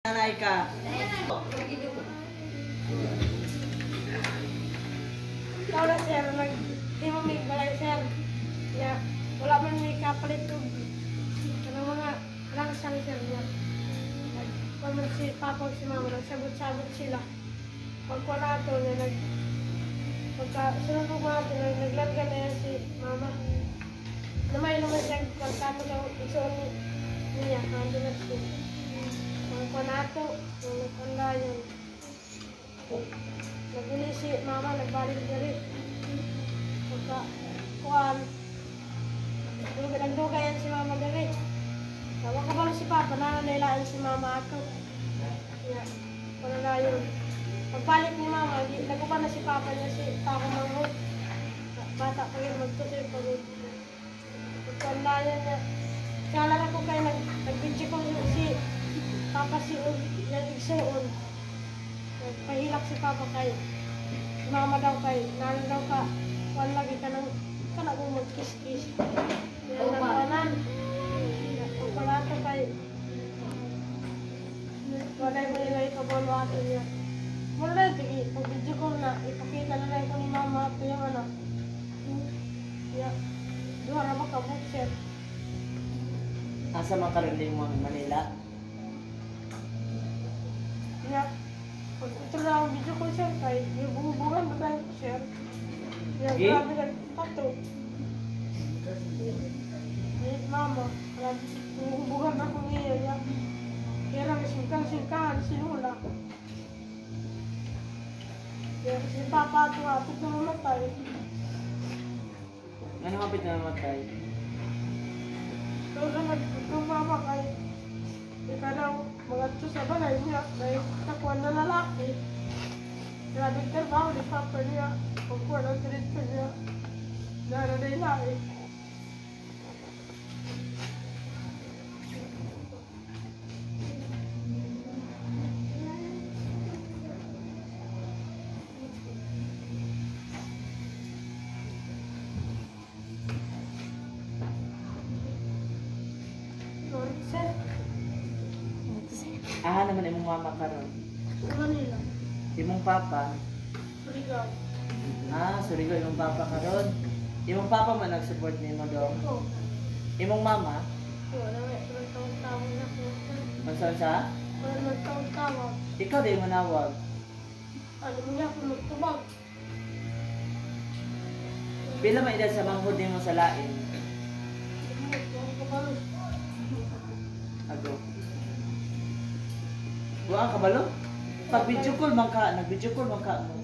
Nanay ka. Ikaw na sir, di mo may balay sir. Ya, wala man may kapalit yung mga langsang sir niya. Kung si papa o si mama, nagsabot-sabot sila. Pagkwa nato na pagka sinunod natin, naglarga na yan si mama. Namay naman siya, pagkato daw, isuon niya, nandun na siya. Pagkwa nato, nagkanda yun. Nagili si mama, nagbalik na rin. Pagka, kuhan, nagdugay yan si mama na rin. Tawa ko pala si papa, nananilaan si mama ako. Yeah, wala na yun. Pagbalik ni mama, nagupa na si papa niya si Tako Manghod. Bata pa yun, magtutoy pa rin. Pagkandayan niya. Kala ko kayo nag-video ko si papa si Igsoon. Nagpahilak si papa kay mama daw kay nalo daw ka. Kuhan lagi ka nang kanagong mag-kiss-kiss. Yan nagpanan. Pagkalato kay wala mo nila ikabolo ato niya. Wala, sige, pag-video ko na, ipakita na lang ko ni mama ito yung ano. Yeah. Doon na magka-bookset. Asa makarili mo ang Manila? Yeah. Pag ito na ang video ko sir, kay yung bubugan mo tayo sir. Yeah, Okay. grabe lang, tato. Mama, bubugan ako niya, yeah. Kaya lang, singkang-singkangan, sinula. Kaya si papa ito nga, ito mamatay. Ano kapit na namatay? So, nung mama kay ika daw, mga ito sa balay niya, may kakuan na lalaki. Kaya nagtrabaho ni papa niya, pagkuha ng diretso niya, naranay na eh. Aha naman imong mama karon. Sa Manila, Imong papa. Surigao. Surigao imong papa karon. Imong papa man nag-support nimo dong. Oo. Imong mama, Wala nga, walang tawag-tawag na ako. unsa sa? Walang tawag-tawag. Ikaw di manawag. Alam mo niya ako magtubag. Pila man edad sa manghod nimo sa lain? Ago. Wa kabalo? Pag video call man ka, nag-video call man ka.